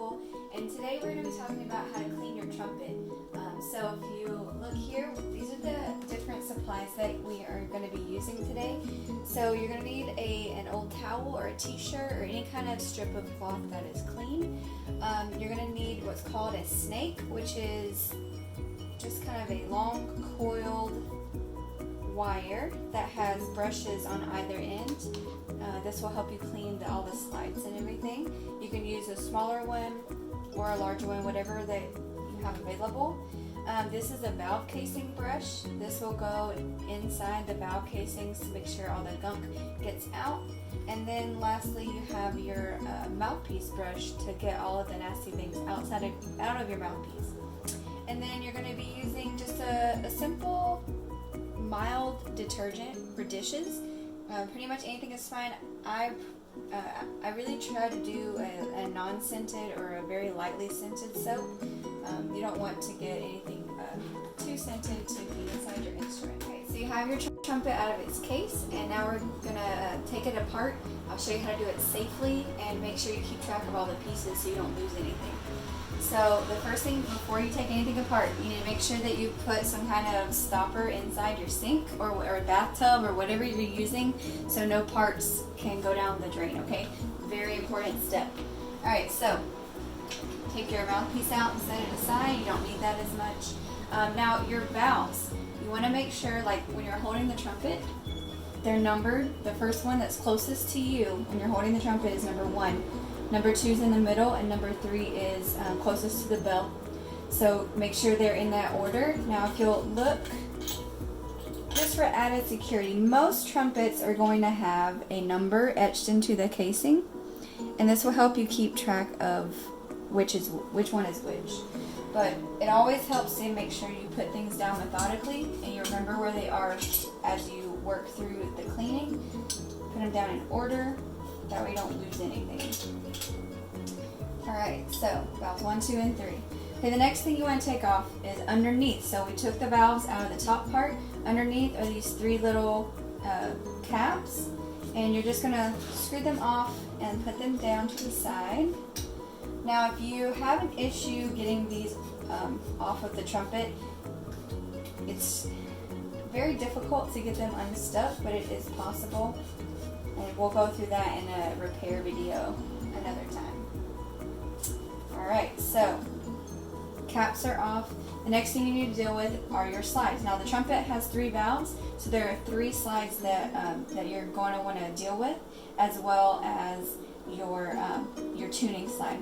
School, and today we're going to be talking about how to clean your trumpet. So if you look here, these are the different supplies that we are going to be using today. So you're going to need an old towel or a t-shirt or any kind of strip of cloth that is clean. You're going to need what's called a snake, which is just kind of a long coiled wire that has brushes on either end. This will help you clean all the slides and everything. You can use a smaller one or a larger one, whatever that you have available. This is a valve casing brush. This will go inside the valve casings to make sure all the gunk gets out. And then lastly, you have your mouthpiece brush to get all of the nasty things out of your mouthpiece. And then you're going to be using just a simple mild detergent for dishes. Pretty much anything is fine. I really try to do a non-scented or a very lightly scented soap. You don't want to get anything too scented to be inside your instrument. Okay, so you have your trumpet out of its case, and now we're gonna take it apart. I'll show you how to do it safely and make sure you keep track of all the pieces so you don't lose anything. So the first thing, before you take anything apart, you need to make sure that you put some kind of stopper inside your sink or bathtub or whatever you're using so no parts can go down the drain, okay? Very important step. Alright, so take your mouthpiece out and set it aside. You don't need that as much. Now your valves, you want to make sure, like when you're holding the trumpet, they're numbered. The first one that's closest to you when you're holding the trumpet is number 1. Number 2 is in the middle, and number 3 is closest to the bell. So make sure they're in that order. Now if you'll look, just for added security, most trumpets are going to have a number etched into the casing, and this will help you keep track of which one is which. But it always helps to make sure you put things down methodically and you remember where they are as you work through the cleaning. Put them down in order. That way you don't lose anything. Alright, so valves 1, 2, and 3. Okay, the next thing you want to take off is underneath. So we took the valves out of the top part. Underneath are these 3 little caps, and you're just going to screw them off and put them down to the side. Now if you have an issue getting these off of the trumpet, it's very difficult to get them unstuck, but it is possible. And we'll go through that in a repair video another time. Alright, so caps are off. The next thing you need to deal with are your slides. Now the trumpet has 3 valves, so there are 3 slides that you're going to want to deal with, as well as your tuning slide.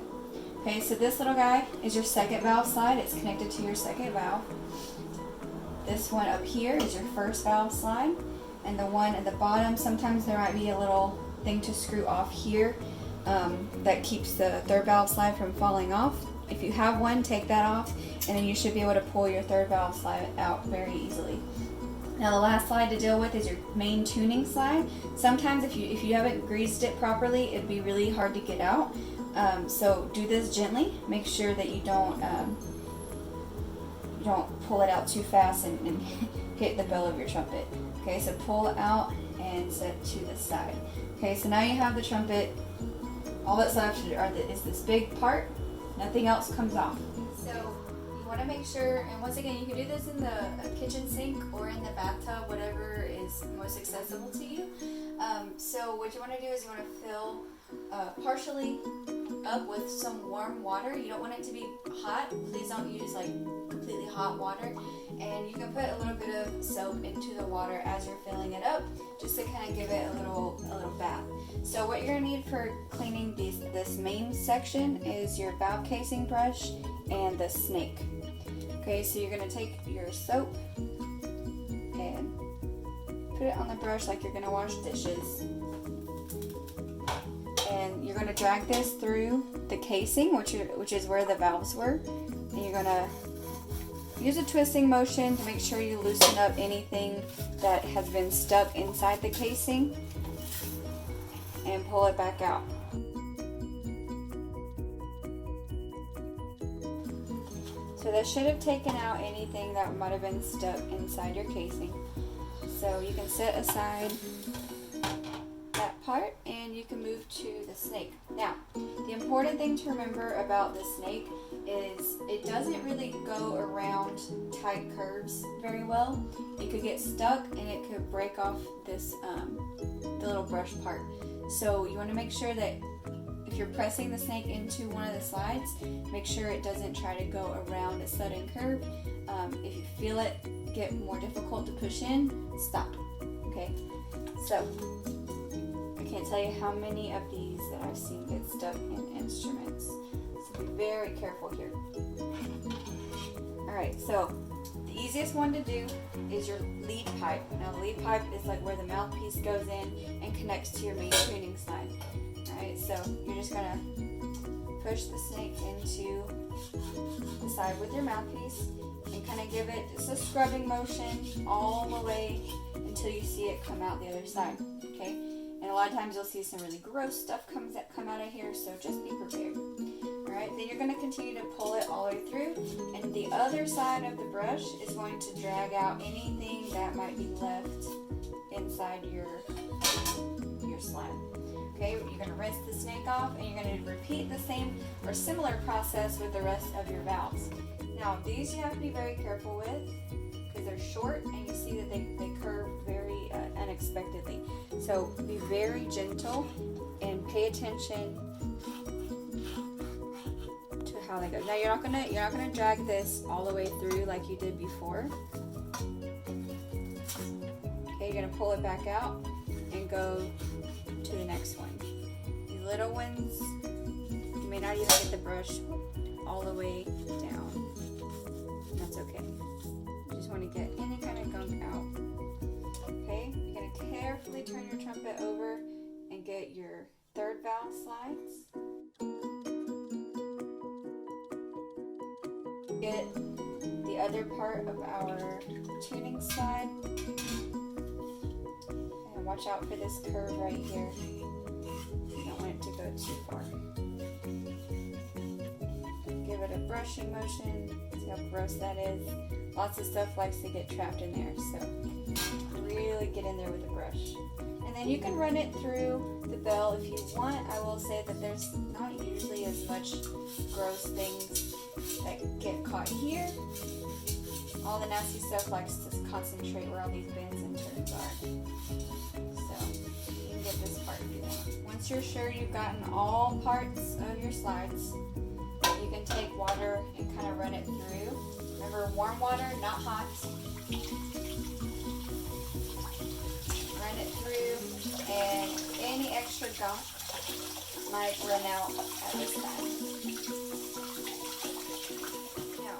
Okay, so this little guy is your second valve slide. It's connected to your second valve. This one up here is your first valve slide. And the one at the bottom, sometimes there might be a little thing to screw off here that keeps the third valve slide from falling off. If you have one, take that off, and then you should be able to pull your third valve slide out very easily. Now the last slide to deal with is your main tuning slide. Sometimes if you haven't greased it properly, it'd be really hard to get out. So do this gently. Make sure that you don't pull it out too fast and hit the bell of your trumpet. Okay, so pull it out and set to the side. Okay, so now you have the trumpet. All that's left is this big part. Nothing else comes off. So you want to make sure, and once again, you can do this in the kitchen sink or in the bathtub, whatever is most accessible to you. So what you want to do is you want to fill partially up with some warm water. You don't want it to be hot. Please don't use like completely hot water. And you can put a little bit of soap into the water as you're filling it up, just to kind of give it a little bath. So what you're going to need for cleaning this main section is your valve casing brush and the snake. Okay, so you're going to take your soap and put it on the brush like you're going to wash dishes. And you're going to drag this through the casing, which is where the valves were. And you're going to use a twisting motion to make sure you loosen up anything that has been stuck inside the casing and pull it back out. So that should have taken out anything that might have been stuck inside your casing. So you can set aside that part, and you can move to the snake. Now, the important thing to remember about the snake is it doesn't really go around tight curves very well. It could get stuck and it could break off this the little brush part. So you want to make sure that if you're pressing the snake into one of the slides, make sure it doesn't try to go around a sudden curve. If you feel it get more difficult to push in, stop. Okay, so I can't tell you how many of these that I've seen get stuck in instruments. So be very careful here. Alright, so the easiest one to do is your lead pipe. Now the lead pipe is like where the mouthpiece goes in and connects to your main tuning slide. Alright, so you're just going to push the snake into the side with your mouthpiece and kind of give it just a scrubbing motion all the way until you see it come out the other side. Okay, and a lot of times you'll see some really gross stuff come out of here, so just be prepared. Alright, then you're going to continue to pull it all the way through, and the other side of the brush is going to drag out anything that might be left inside your slide. Okay, you're going to rinse the snake off, and you're going to repeat the same or similar process with the rest of your valves. Now, these you have to be very careful with because they're short, and you see that they curve very unexpectedly. So be very gentle and pay attention to how they go. Now you're not gonna drag this all the way through like you did before. Okay, you're gonna pull it back out and go to the next one. These little ones, you may not even get the brush all the way down. That's okay. You just want to get any kind of gunk out. Okay, you're going to carefully turn your trumpet over and get your third valve slides. Get the other part of our tuning slide. And watch out for this curve right here. You don't want it to go too far. Give it a brushing motion. See how gross that is. Lots of stuff likes to get trapped in there, so really get in there with the brush. And then you can run it through the bell if you want. I will say that there's not usually as much gross things that get caught here. All the nasty stuff likes to concentrate where all these bends and turns are. So you can get this part if you want. Once you're sure you've gotten all parts of your slides, you can take water and kind of run it through. Remember, warm water, not hot. Run it through, and any extra gunk might run out at this time. Now,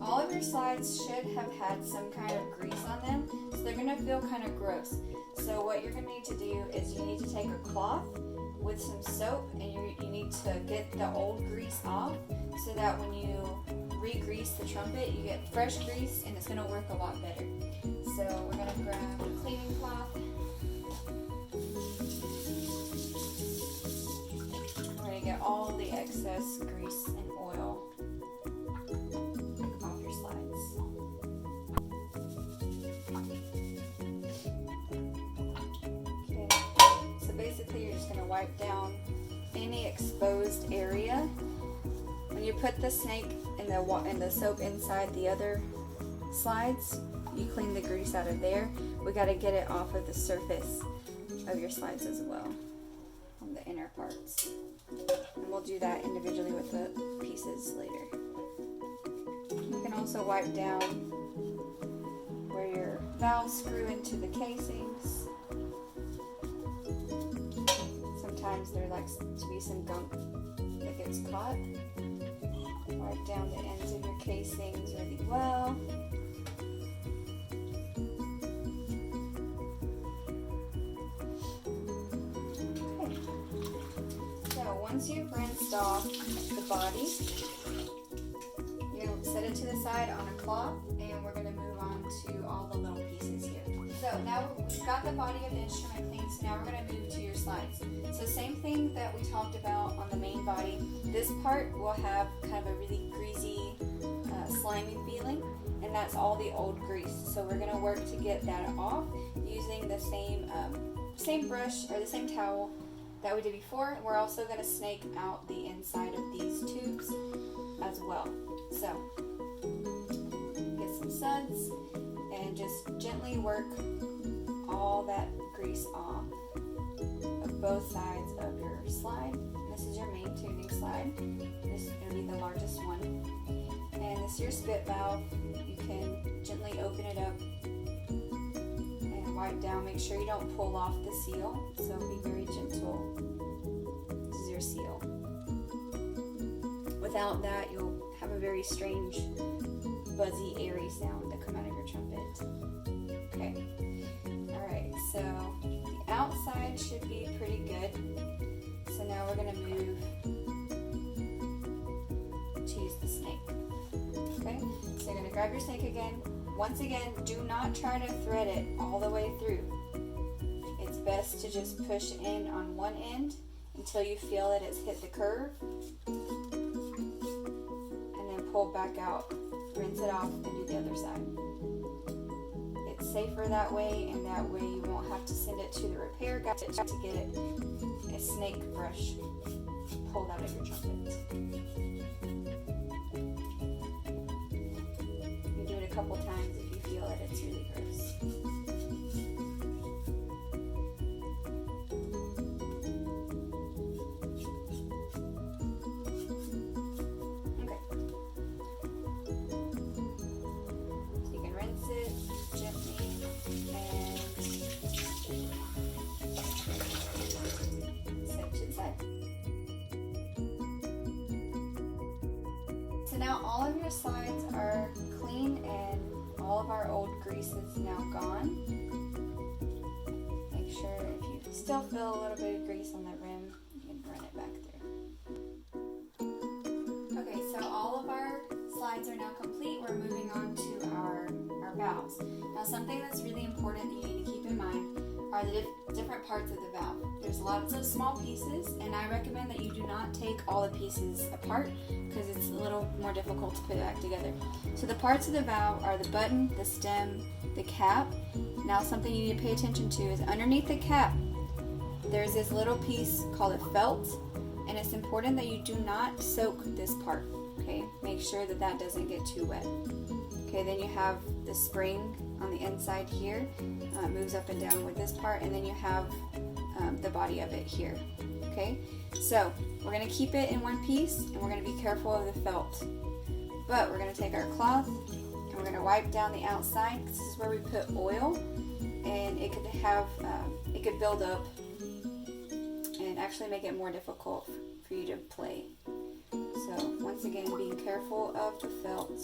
all of your slides should have had some kind of grease on them, so they're going to feel kind of gross. So what you're going to need to do is you need to take a cloth with some soap, and you need to get the old grease off so that when you re-grease the trumpet, you get fresh grease, and it's going to work a lot better. So we're going to grab a cleaning cloth. We're going to get all the excess grease and oil off your slides. Okay, so basically you're just going to wipe down any exposed area. When you put the snake and the soap inside the other slides, you clean the grease out of there. We got to get it off of the surface of your slides as well, on the inner parts. And we'll do that individually with the pieces later. You can also wipe down where your valves screw into the casings. Sometimes there likes to be some gunk that gets caught. Wipe down the ends of your casings really well. Okay. So once you've rinsed off the body, you're going to set it to the side on a cloth, and we're going to move on to all the little pieces here. So now we've got the body of the instrument clean, so now we're going to move to your slides. So same thing that we talked about on the main body. This part will have kind of a really greasy slimy feeling, and that's all the old grease. So we're going to work to get that off using the same brush or the same towel that we did before. And we're also going to snake out the inside of these tubes as well. So get some suds and just gently work all that grease off of both sides of your slide. This is your main tuning slide. This is going to be the largest one. And this is your spit valve. You can gently open it up and wipe down. Make sure you don't pull off the seal, so be very gentle. This is your seal. Without that, you'll have a very strange, buzzy, airy sound that come out of your trumpet. Okay. Alright, so the outside should be pretty good. So now we're going to move to use the snake. Okay, so you're going to grab your snake again. Once again, do not try to thread it all the way through. It's best to just push in on one end until you feel that it's hit the curve. And then pull back out, rinse it off, and do the other side. It's safer that way, and that way you won't have to send it to the repair guy to get it a snake brush pulled out of your trumpet. You do it a couple times if you feel that it's really gross. Okay. So you can rinse it gently and set to the side. So now all of your slides are clean and all of our old grease is now gone. Make sure if you still feel a little bit of grease on the rim, you can run it back through. Okay, so all of our slides are now complete. We're moving on to our valves. Now something that's really important that you need to keep in mind are the different parts of the valve. There's lots of small pieces, and I recommend that you do not take all the pieces apart because it's a little more difficult to put it back together. So the parts of the valve are the button, the stem, the cap. Now something you need to pay attention to is underneath the cap there's this little piece called a felt, and it's important that you do not soak this part. Okay, make sure that that doesn't get too wet. Okay, then you have the spring on the inside here, moves up and down with this part, and then you have the body of it here. Okay, so we're going to keep it in one piece, and we're going to be careful of the felt. But we're going to take our cloth, and we're going to wipe down the outside. This is where we put oil, and it could have, it could build up and actually make it more difficult for you to play. So once again, being careful of the felt.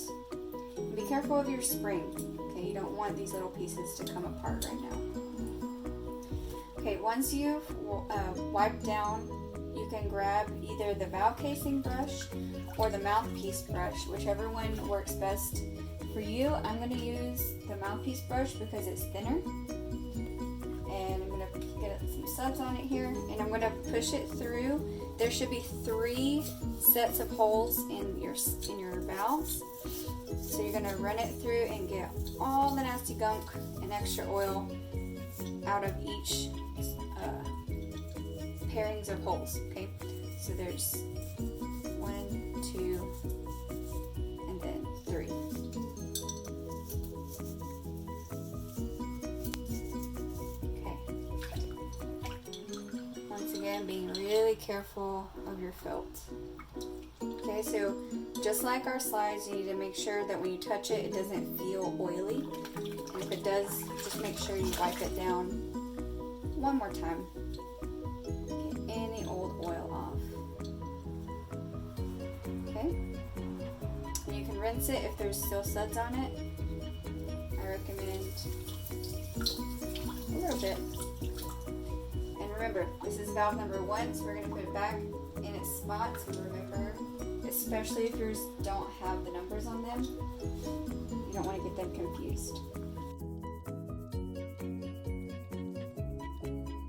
And be careful of your spring. Okay, you don't want these little pieces to come apart right now. Okay, once you've wiped down, you can grab either the valve casing brush or the mouthpiece brush, whichever one works best for you. I'm going to use the mouthpiece brush because it's thinner. And I'm going to get some suds on it here, and I'm going to push it through. There should be 3 sets of holes in your valves. So you're going to run it through and get all the nasty gunk and extra oil out of each pairings of holes. Okay, so there's 1, 2, and then 3. Once again, being really careful of your felt. Okay, so just like our slides, you need to make sure that when you touch it, it doesn't feel oily. And if it does, just make sure you wipe it down one more time. Get any old oil off. Okay? And you can rinse it if there's still suds on it. I recommend a little bit. And remember, this is valve number 1, so we're going to put it back in its spot. So remember, especially if yours don't have the numbers on them, you don't want to get them confused.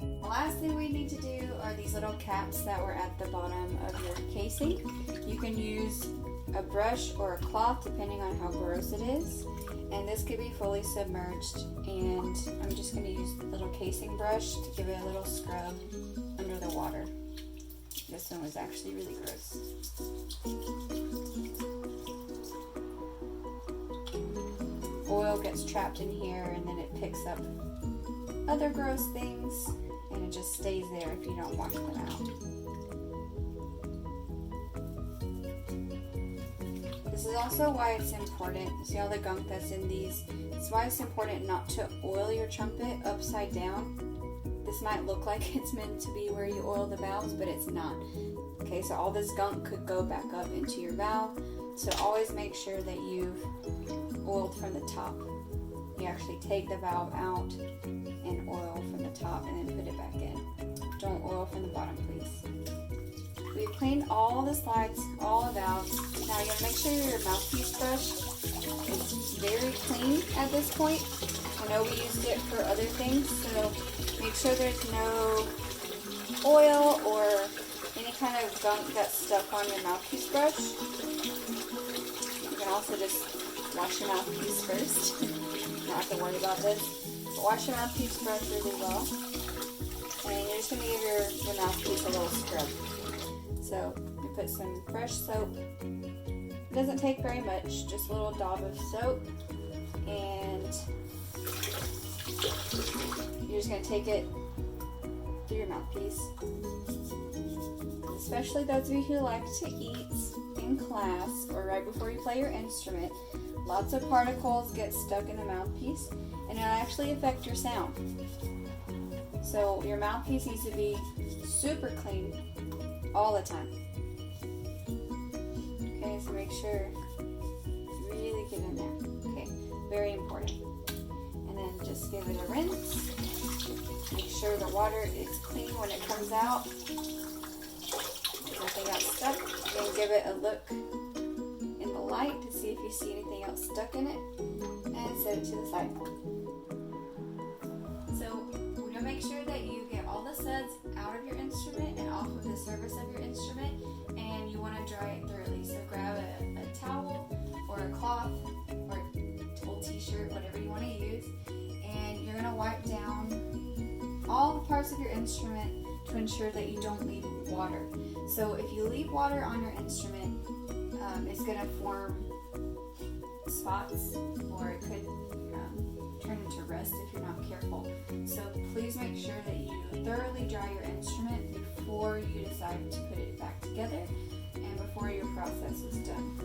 The last thing we need to do are these little caps that were at the bottom of your casing. You can use a brush or a cloth depending on how gross it is, and this could be fully submerged, and I'm just going to use the little casing brush to give it a little scrub under the water. This one was actually really gross. Oil gets trapped in here and then it picks up other gross things, and it just stays there if you don't wash them out. This is also why it's important, see all the gunk that's in these? It's why it's important not to oil your trumpet upside down. This might look like it's meant to be where you oil the valves, but it's not. Okay, so all this gunk could go back up into your valve, so always make sure that you've oiled from the top. You actually take the valve out and oil from the top and then put it back in. Don't oil from the bottom, please. We've cleaned all the slides, all the valves. Now you gotta make sure your mouthpiece brush is very clean at this point. I know we used it for other things, so make sure there's no oil or any kind of gunk that's stuck on your mouthpiece brush. You can also just wash your mouthpiece first. You don't have to worry about this. But wash your mouthpiece brush really well. And you're just going to give your mouthpiece a little scrub. So you put some fresh soap. It doesn't take very much, just a little daub of soap. And you're just going to take it through your mouthpiece. Especially those of you who like to eat in class or right before you play your instrument, lots of particles get stuck in the mouthpiece and it'll actually affect your sound. So your mouthpiece needs to be super clean all the time. Okay, so make sure you really get in there. Okay, very important. And then just give it a rinse. Make sure the water is clean when it comes out. Nothing else stuck. Then give it a look in the light to see if you see anything else stuck in it, and set it to the side. So we're gonna make sure that you get all the suds out of your instrument and off of the surface of your instrument, and you want to dry it thoroughly. So grab a towel or a cloth or old t-shirt, whatever you want to use, and you're gonna wipe down all the parts of your instrument to ensure that you don't leave water. So if you leave water on your instrument, it's going to form spots, or it could turn into rust if you're not careful. So please make sure that you thoroughly dry your instrument before you decide to put it back together and before your process is done.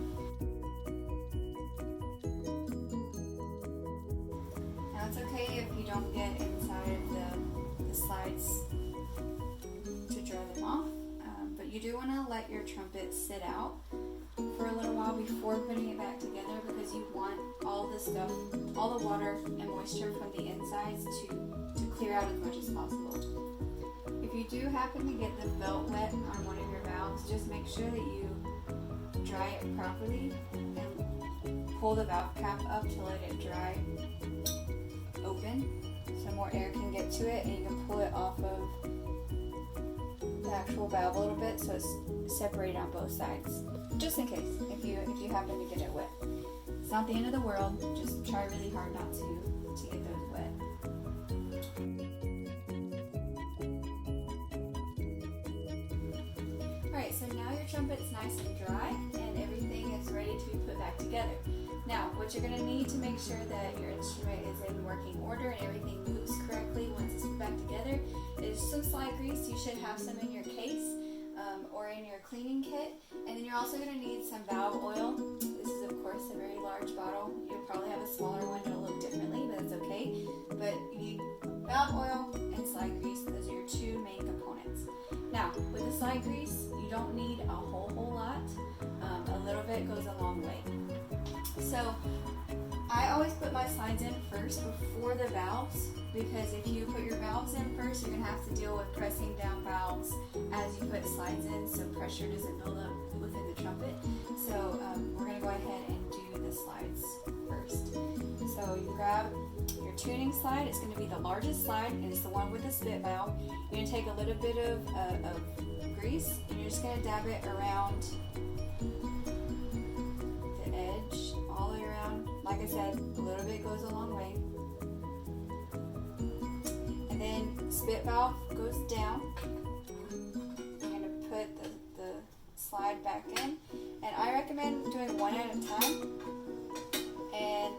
Now it's okay if you don't get inside of the slides to dry them off. You do want to let your trumpet sit out for a little while before putting it back together, because you want all the stuff, all the water and moisture from the insides to clear out as much as possible. If you do happen to get the belt wet on one of your valves, just make sure that you dry it properly and pull the valve cap up to let it dry open so more air can get to it, and you can pull it off of the actual valve a little bit so it's separated on both sides, just in case if you happen to get it wet. It's not the end of the world, just try really hard not to get those wet. Alright, so now your trumpet's nice and dry and everything is ready to be put back together. Now, what you're going to need to make sure that your instrument is in working order and everything moves correctly once it's put back together is some slide grease. You should have some in your case or in your cleaning kit. And then you're also going to need some valve oil. This is, of course, a very large bottle. You'll probably have a smaller one. It'll look differently, but that's okay. But you need valve oil and slide grease. Those are your two main components. Now, with the slide grease, you don't need a whole lot. A little bit goes a long way. So I always put my slides in first before the valves, because if you put your valves in first, you're going to have to deal with pressing down valves as you put slides in so pressure doesn't build up within the trumpet. So we're going to go ahead and do the slides first. So you grab your tuning slide. It's going to be the largest slide, and it's the one with the spit valve. You're going to take a little bit of grease, and you're just going to dab it around like I said, a little bit goes a long way. And then spit valve goes down. You're going to put the slide back in. And I recommend doing one at a time and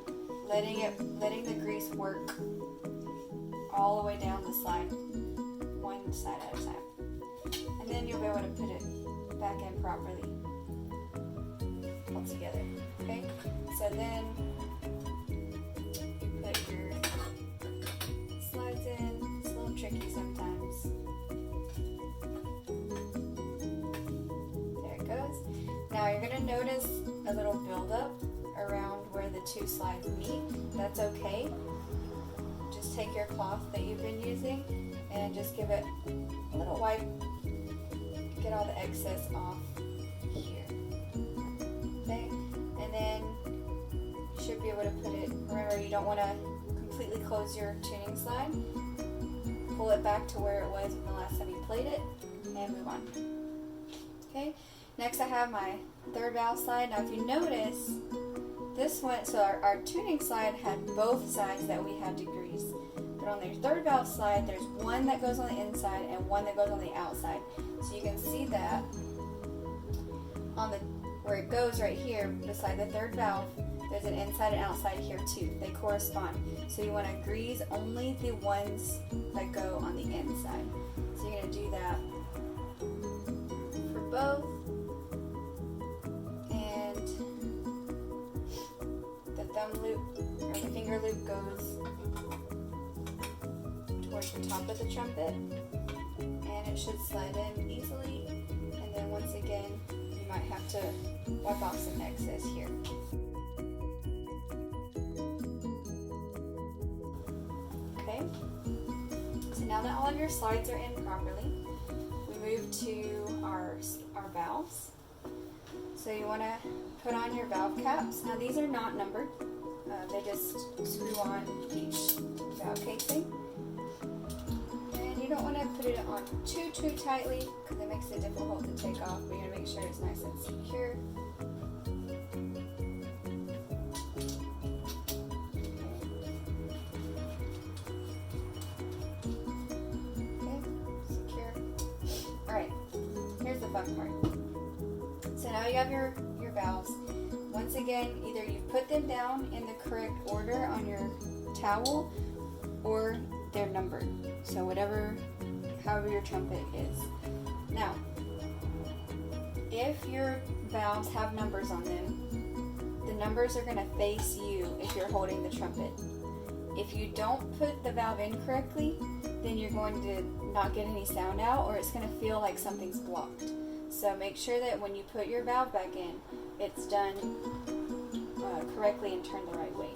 letting the grease work all the way down the slide, one side at a time. And then you'll be able to put it back in properly all together. Okay? So then you put your slides in. It's a little tricky sometimes. There it goes. Now you're going to notice a little buildup around where the two slides meet. That's okay. Just take your cloth that you've been using and just give it a little wipe. Get all the excess off here. Okay? And then you should be able to put it, remember you don't want to completely close your tuning slide. Pull it back to where it was when the last time you played it and move on. Okay? Next I have my third valve slide. Now if you notice, this one, so our tuning slide had both sides that we had to grease. But on their third valve slide, there's one that goes on the inside and one that goes on the outside. So you can see that on the where it goes right here beside the third valve, there's an inside and outside here too. They correspond. So you want to grease only the ones that go on the inside. So you're going to do that for both. And the thumb loop or the finger loop goes towards the top of the trumpet, and it should slide in easily. And then once again, you might have to wipe off some excess here. Okay, so now that all of your slides are in properly, we move to our valves. So you want to put on your valve caps. Now these are not numbered. They just screw on each valve casing. And you don't want to put it on too tightly because it makes it difficult to take off. But you want to make sure it's nice and secure. Okay, secure. Alright, here's the fun part. So now you have your valves. Once again, either you've put them down in the correct order on your towel or they're numbered. So however your trumpet is. Now, if your valves have numbers on them, the numbers are going to face you if you're holding the trumpet. If you don't put the valve in correctly, then you're going to not get any sound out, or it's going to feel like something's blocked. So make sure that when you put your valve back in, it's done correctly and turned the right way.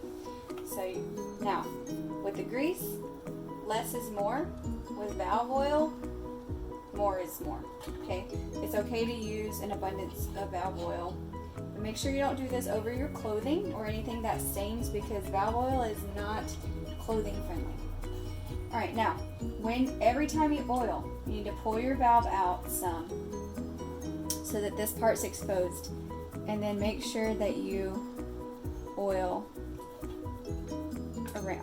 So now, with the grease, less is more. With valve oil, more is more. Okay, it's okay to use an abundance of valve oil, but make sure you don't do this over your clothing or anything that stains, because valve oil is not clothing friendly. All right, now every time you oil, you need to pull your valve out some so that this part's exposed, and then make sure that you oil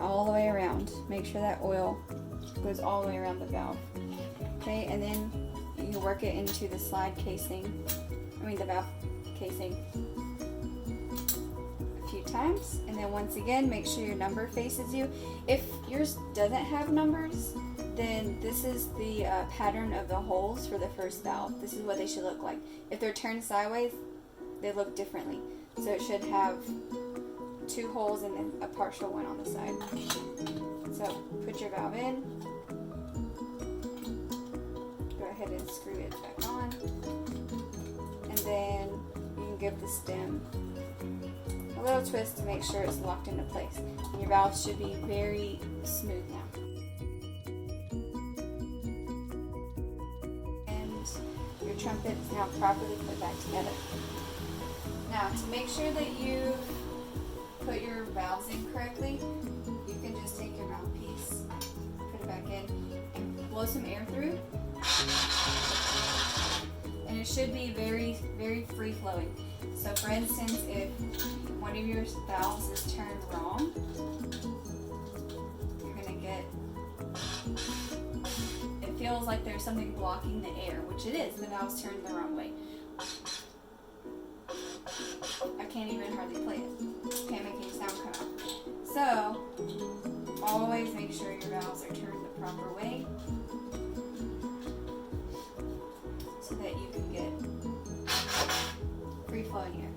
all the way around. Make sure that oil goes all the way around the valve. Okay, and then you work it into the slide casing, the valve casing a few times, and then once again make sure your number faces you. If yours doesn't have numbers, then this is the pattern of the holes for the first valve. This is what they should look like. If they're turned sideways, they look differently. So it should have 2 holes and then a partial one on the side. So put your valve in. Go ahead and screw it back on. And then you can give the stem a little twist to make sure it's locked into place. And your valve should be very smooth now. And your trumpet is now properly put back together. Now, to make sure that you put your valves in correctly, you can just take your mouthpiece, put it back in, and blow some air through. And it should be very, very free flowing. So for instance, if one of your valves is turned wrong, you're going to get, it feels like there's something blocking the air, which it is, the valve's turned the wrong way. I can't even hardly play it. Can't make any sound come out. So, always make sure your valves are turned the proper way so that you can get free flowing air.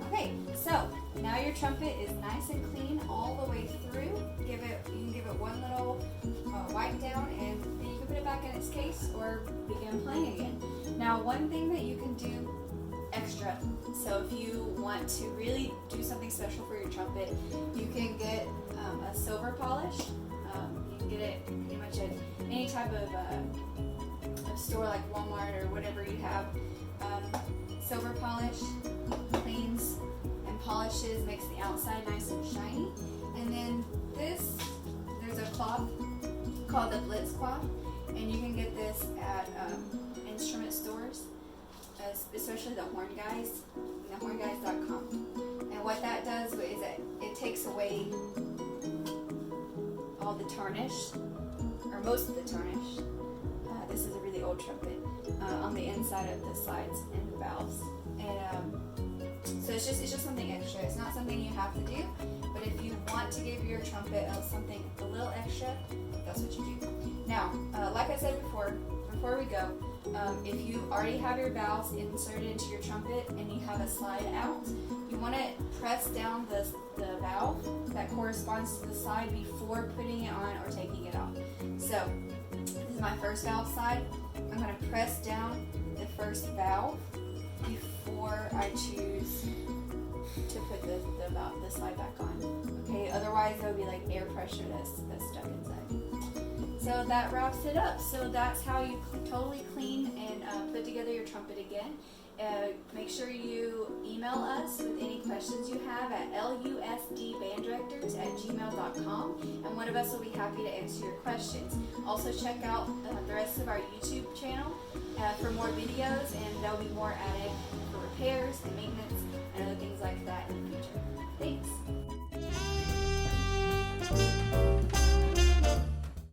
Okay, so now your trumpet is nice and clean all the way through. You can give it one little wipe down, and then you can put it back in its case or begin playing again. Now, one thing that you can do extra, so if you want to really do something special for your trumpet, you can get a silver polish. You can get it pretty much at any type of store like Walmart or whatever you have. Silver polish cleans and polishes, makes the outside nice and shiny. And then there's a cloth called the Blitz cloth, and you can get this at instrument stores, especially the Horn Guys, thehornguys.com. And what that does is that it takes away all the tarnish, or most of the tarnish. This is a really old trumpet, on the inside of the sides and the valves. And so it's just something extra. It's not something you have to do, but if you want to give your trumpet something a little extra, that's what you do. Now, like I said before we go, if you already have your valves inserted into your trumpet and you have a slide out, you want to press down the valve that corresponds to the side before putting it on or taking it off. So, this is my first valve side. I'm going to press down the first valve before I choose to put the slide back on. Okay, otherwise there will be like air pressure that's stuck inside. So that wraps it up. So that's how you totally clean and put together your trumpet again. Make sure you email us with any questions you have at lusdbanddirectors@gmail.com, and one of us will be happy to answer your questions. Also check out the rest of our YouTube channel for more videos, and there'll be more added for repairs and maintenance